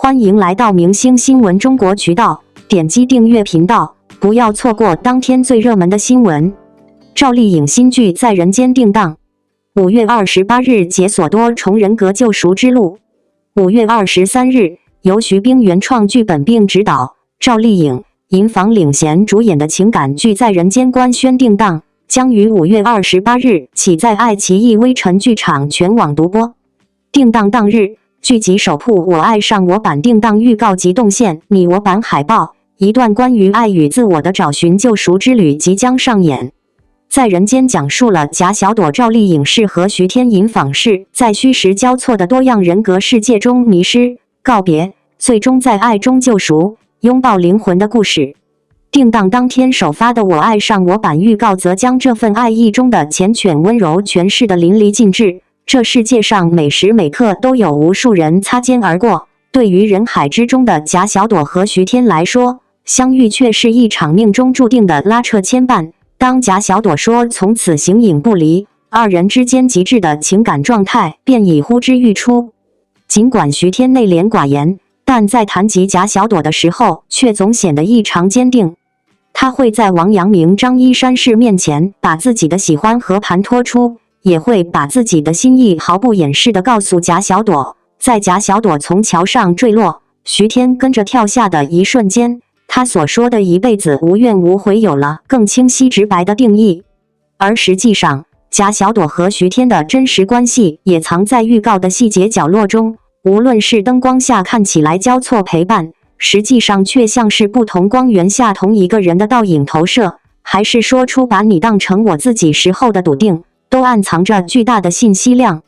欢迎来到明星新闻中国渠道，点击订阅频道，不要错过当天最热门的新闻。赵丽颖新剧《在人间》定档，5月28日解锁多重人格救赎之路。5月23日，由徐冰原创剧本并执导，赵丽颖、尹昉领衔主演的情感剧《在人间》官宣定档，将于5月28日起在爱奇艺微尘剧场全网独播。定档当日，剧集首曝《我爱上我》版定档预告及动线你我版海报，一段关于爱与自我的找寻救赎之旅即将上演。在人间讲述了贾小朵、赵丽颖饰和徐天、尹昉饰在虚实交错的多样人格世界中迷失、告别，最终在爱中救赎、拥抱灵魂的故事。定档当天首发的《我爱上我》版预告则将这份爱意中的缱绻温柔诠释得淋漓尽致。这世界上每时每刻都有无数人擦肩而过，对于人海之中的贾小朵和徐天来说，相遇却是一场命中注定的拉扯牵绊。当贾小朵说从此形影不离，二人之间极致的情感状态便已呼之欲出。尽管徐天内敛寡言，但在谈及贾小朵的时候，却总显得异常坚定。他会在王阳明、张一山氏面前把自己的喜欢和盘托出，也会把自己的心意毫不掩饰地告诉贾小朵。在贾小朵从桥上坠落，徐天跟着跳下的一瞬间，他所说的一辈子无怨无悔有了更清晰直白的定义。而实际上，贾小朵和徐天的真实关系也藏在预告的细节角落中，无论是灯光下看起来交错陪伴，实际上却像是不同光源下同一个人的倒影投射，还是说出把你当成我自己时候的笃定，都暗藏着巨大的信息量。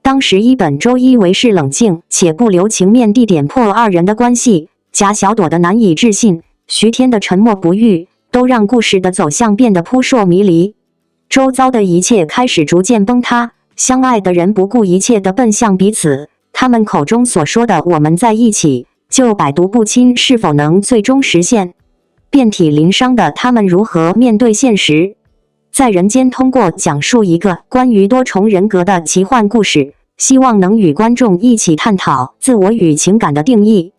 当时一本周一为是冷静且不留情面地点破二人的关系，贾小朵的难以置信，徐天的沉默不语，都让故事的走向变得扑朔迷离。周遭的一切开始逐渐崩塌，相爱的人不顾一切地奔向彼此，他们口中所说的我们在一起，就百毒不侵是否能最终实现？遍体鳞伤的他们如何面对现实？在人间通过讲述一个关于多重人格的奇幻故事，希望能与观众一起探讨自我与情感的定义。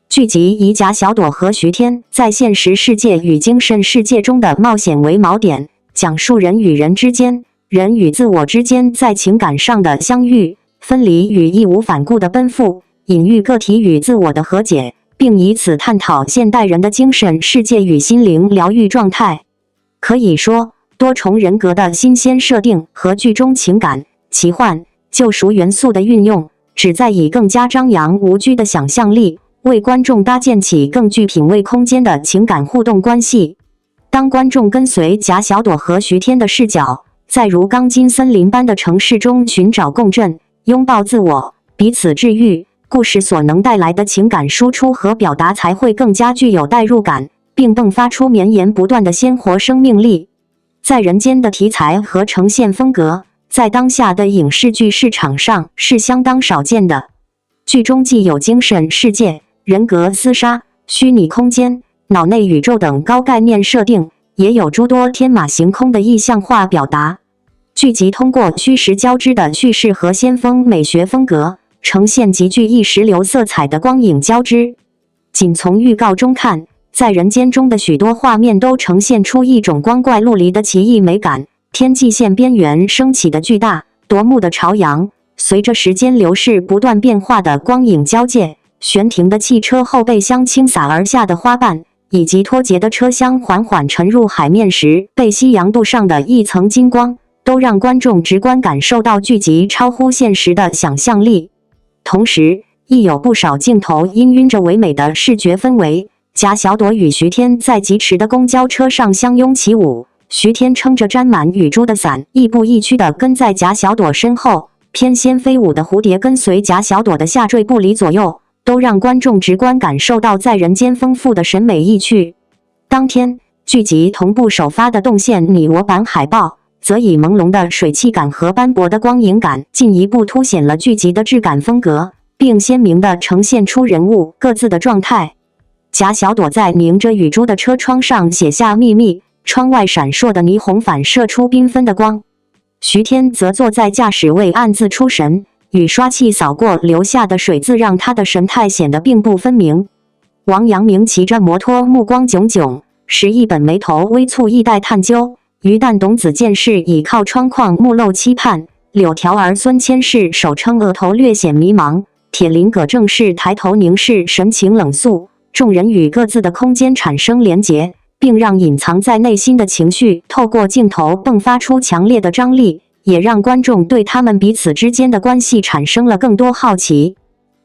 剧集以贾小朵和徐天在现实世界与精神世界中的冒险为锚点，讲述人与人之间、人与自我之间在情感上的相遇、分离与义无反顾的奔赴，隐喻个体与自我的和解，并以此探讨现代人的精神世界与心灵疗愈状态。可以说，多重人格的新鲜设定和剧中情感、奇幻、救赎元素的运用，旨在以更加张扬无拘的想象力，为观众搭建起更具品味空间的情感互动关系。当观众跟随贾小朵和徐天的视角，在如钢筋森林般的城市中寻找共振，拥抱自我，彼此治愈，故事所能带来的情感输出和表达才会更加具有代入感，并迸发出绵延不断的鲜活生命力。在人间的题材和呈现风格，在当下的影视剧市场上是相当少见的。剧中既有精神世界、人格厮杀、虚拟空间、脑内宇宙等高概念设定，也有诸多天马行空的意象化表达。剧集通过虚实交织的叙事和先锋美学风格，呈现极具意识流色彩的光影交织。仅从预告中看，在人间中的许多画面都呈现出一种光怪陆离的奇异美感，天际线边缘升起的巨大夺目的朝阳，随着时间流逝不断变化的光影交界，悬停的汽车后备箱倾洒而下的花瓣，以及脱节的车厢缓缓沉入海面时被夕阳镀上的一层金光，都让观众直观感受到剧集超乎现实的想象力。同时，亦有不少镜头氤氲着唯美的视觉氛围。贾小朵与徐天在疾驰的公交车上相拥起舞，徐天撑着沾满雨珠的伞，亦步亦趋地跟在贾小朵身后，翩跹飞舞的蝴蝶跟随贾小朵的下坠不离左右，都让观众直观感受到在人间丰富的审美意趣。当天，剧集同步首发的动线你我版海报，则以朦胧的水汽感和斑驳的光影感，进一步凸显了剧集的质感风格，并鲜明地呈现出人物各自的状态。贾小朵在凝着雨珠的车窗上写下秘密，窗外闪烁的霓虹反射出缤纷的光。徐天则坐在驾驶位暗自出神，雨刷器扫过留下的水渍让他的神态显得并不分明。王阳明骑着摩托，目光炯炯，石一本眉头微蹙，意待探究。于旦董子见势，倚靠窗框，目露期盼。柳条儿孙谦氏手撑额头，略显迷茫。铁林葛正是抬头凝视，神情冷肃。众人与各自的空间产生连结，并让隐藏在内心的情绪透过镜头迸发出强烈的张力，也让观众对他们彼此之间的关系产生了更多好奇。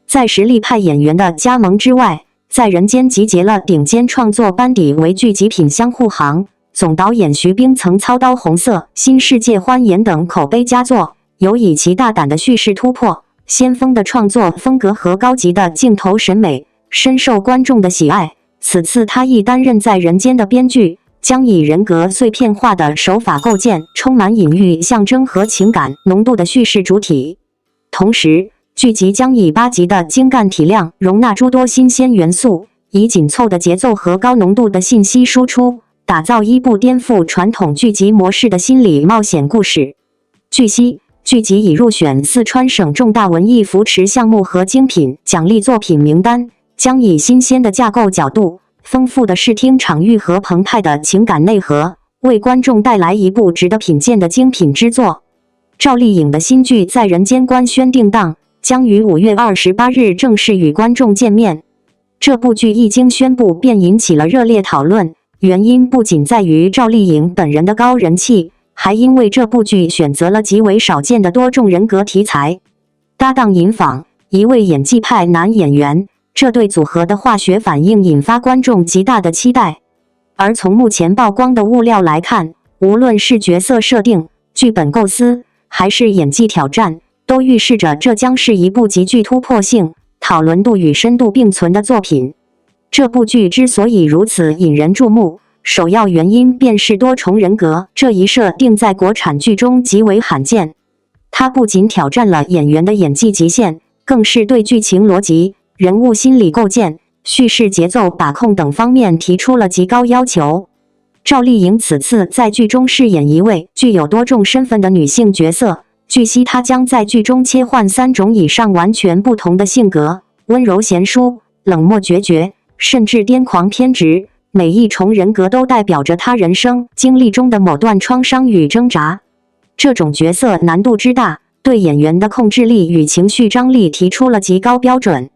在实力派演员的加盟之外，在人间集结了顶尖创作班底为剧集品相护航。总导演徐冰曾操刀《红色》《新世界欢颜》等口碑佳作，有以其大胆的叙事突破、先锋的创作风格和高级的镜头审美，深受观众的喜爱。此次他亦担任在人间的编剧，将以人格碎片化的手法构建充满隐喻、象征和情感浓度的叙事主体。同时，剧集将以8集的精干体量容纳诸多新鲜元素，以紧凑的节奏和高浓度的信息输出，打造一部颠覆传统剧集模式的心理冒险故事。据悉，剧集已入选四川省重大文艺扶持项目和精品奖励作品名单，将以新鲜的架构角度、丰富的视听场域和澎湃的情感内核，为观众带来一部值得品鉴的精品之作。赵丽颖的新剧《在人间》官宣定档，将于5月28日正式与观众见面。这部剧一经宣布便引起了热烈讨论，原因不仅在于赵丽颖本人的高人气，还因为这部剧选择了极为少见的多重人格题材，搭档尹昉，一位演技派男演员，这对组合的化学反应引发观众极大的期待。而从目前曝光的物料来看，无论是角色设定、剧本构思，还是演技挑战，都预示着这将是一部极具突破性、讨论度与深度并存的作品。这部剧之所以如此引人注目，首要原因便是多重人格这一设定在国产剧中极为罕见。它不仅挑战了演员的演技极限，更是对剧情逻辑、人物心理构建、叙事节奏把控等方面提出了极高要求。赵丽颖此次在剧中饰演一位具有多重身份的女性角色，据悉她将在剧中切换3种以上完全不同的性格，温柔贤淑、冷漠决绝，甚至癫狂偏执。每一重人格都代表着她人生经历中的某段创伤与挣扎。这种角色难度之大，对演员的控制力与情绪张力提出了极高标准。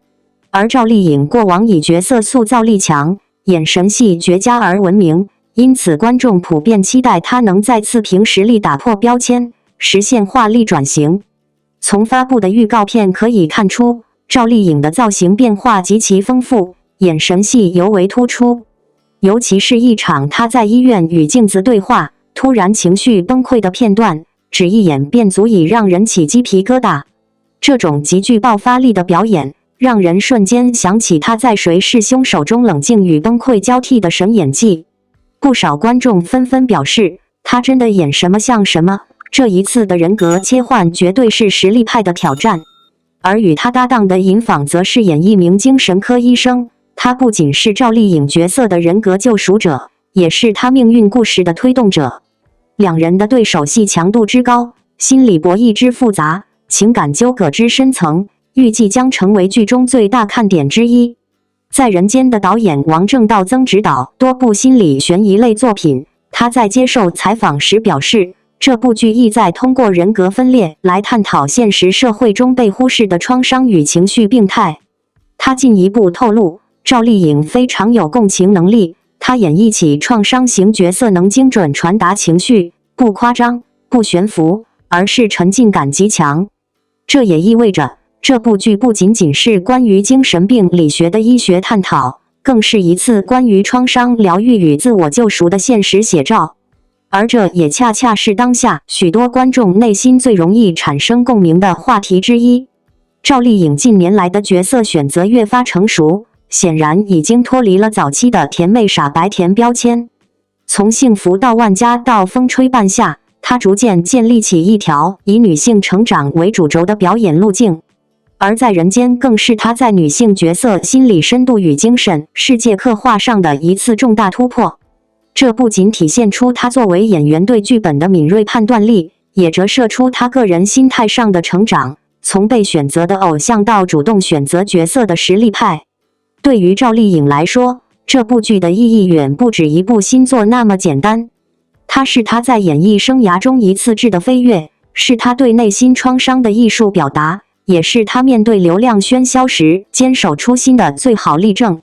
而赵丽颖过往以角色塑造力强、眼神戏绝佳而闻名，因此观众普遍期待她能再次凭实力打破标签，实现华丽转型。从发布的预告片可以看出，赵丽颖的造型变化极其丰富，眼神戏尤为突出。尤其是一场她在医院与镜子对话，突然情绪崩溃的片段，只一眼便足以让人起鸡皮疙瘩。这种极具爆发力的表演，让人瞬间想起她在《谁是凶手》中冷静与崩溃交替的神演技。不少观众纷纷表示，她真的演什么像什么，这一次的人格切换绝对是实力派的挑战。而与她搭档的尹昉则是演一名精神科医生，他不仅是赵丽颖角色的人格救赎者，也是她命运故事的推动者。两人的对手戏强度之高，心理博弈之复杂，情感纠葛之深层，预计将成为剧中最大看点之一。在人间的导演王正道曾执导多部心理悬疑类作品，他在接受采访时表示，这部剧意在通过人格分裂来探讨现实社会中被忽视的创伤与情绪病态。他进一步透露，赵丽颖非常有共情能力，她演绎起创伤型角色能精准传达情绪，不夸张，不悬浮，而是沉浸感极强。这也意味着，这部剧不仅仅是关于精神病理学的医学探讨，更是一次关于创伤疗愈与自我救赎的现实写照。而这也恰恰是当下许多观众内心最容易产生共鸣的话题之一。赵丽颖近年来的角色选择越发成熟，显然已经脱离了早期的甜妹傻白甜标签。从幸福到万家到风吹半夏，她逐渐建立起一条以女性成长为主轴的表演路径。而在人间更是她在女性角色心理深度与精神世界刻画上的一次重大突破。这不仅体现出她作为演员对剧本的敏锐判断力，也折射出她个人心态上的成长。从被选择的偶像到主动选择角色的实力派。对于赵丽颖来说，这部剧的意义远不止一部新作那么简单。它是她在演艺生涯中一次质的飞跃，是她对内心创伤的艺术表达，也是她面对流量喧嚣时坚守初心的最好例证。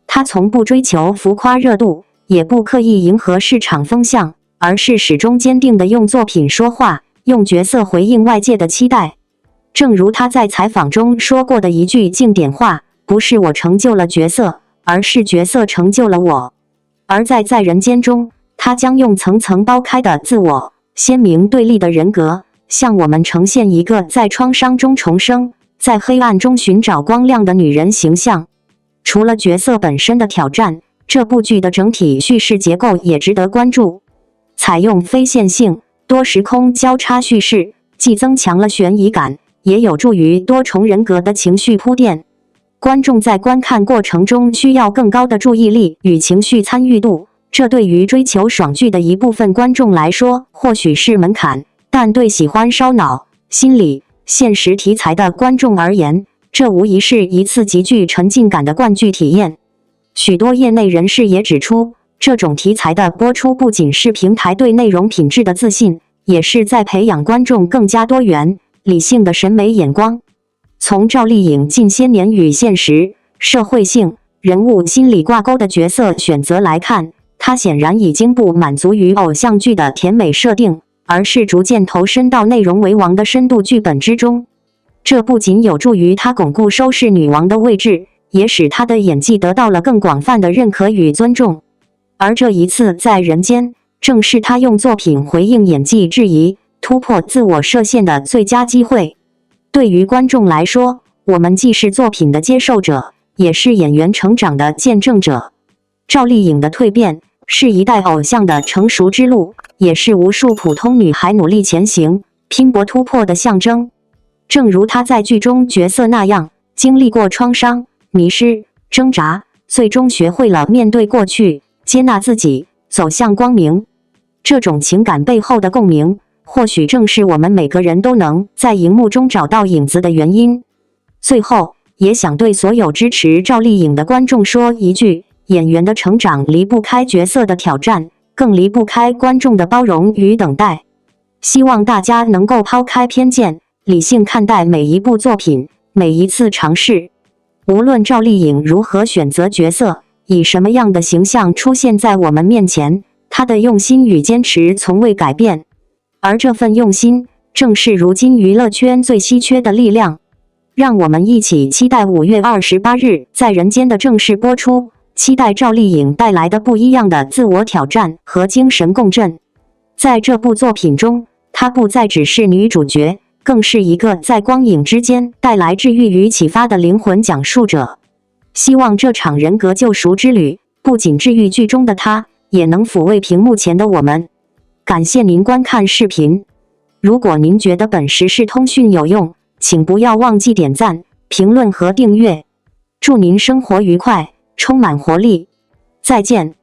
她从不追求浮夸热度，也不刻意迎合市场风向，而是始终坚定地用作品说话，用角色回应外界的期待。正如她在采访中说过的一句经典话：“不是我成就了角色，而是角色成就了我。”而在人间中，她将用层层剥开的自我、鲜明对立的人格，向我们呈现一个在创伤中重生，在黑暗中寻找光亮的女人形象。除了角色本身的挑战，这部剧的整体叙事结构也值得关注。采用非线性、多时空交叉叙事，既增强了悬疑感，也有助于多重人格的情绪铺垫。观众在观看过程中需要更高的注意力与情绪参与度，这对于追求爽剧的一部分观众来说或许是门槛，但对喜欢烧脑、心理、现实题材的观众而言，这无疑是一次极具沉浸感的观剧体验。许多业内人士也指出，这种题材的播出不仅是平台对内容品质的自信，也是在培养观众更加多元、理性的审美眼光。从赵丽颖近些年与现实、社会性、人物心理挂钩的角色选择来看，她显然已经不满足于偶像剧的甜美设定，而是逐渐投身到内容为王的深度剧本之中。这不仅有助于她巩固收视女王的位置，也使她的演技得到了更广泛的认可与尊重。而这一次在人间，正是她用作品回应演技质疑、突破自我设限的最佳机会。对于观众来说，我们既是作品的接受者，也是演员成长的见证者。赵丽颖的蜕变，是一代偶像的成熟之路，也是无数普通女孩努力前行、拼搏突破的象征。正如她在剧中角色那样，经历过创伤、迷失、挣扎，最终学会了面对过去，接纳自己，走向光明。这种情感背后的共鸣，或许正是我们每个人都能在荧幕中找到影子的原因。最后，也想对所有支持赵丽颖的观众说一句：演员的成长离不开角色的挑战，更离不开观众的包容与等待。希望大家能够抛开偏见，理性看待每一部作品，每一次尝试。无论赵丽颖如何选择角色，以什么样的形象出现在我们面前，她的用心与坚持从未改变。而这份用心，正是如今娱乐圈最稀缺的力量。让我们一起期待5月28日在人间的正式播出，期待赵丽颖带来的不一样的自我挑战和精神共振。在这部作品中，她不再只是女主角，更是一个在光影之间带来治愈与启发的灵魂讲述者。希望这场人格救赎之旅，不仅治愈剧中的她，也能抚慰屏幕前的我们。感谢您观看视频。如果您觉得本时事通讯有用，请不要忘记点赞、评论和订阅。祝您生活愉快，充满活力。再见。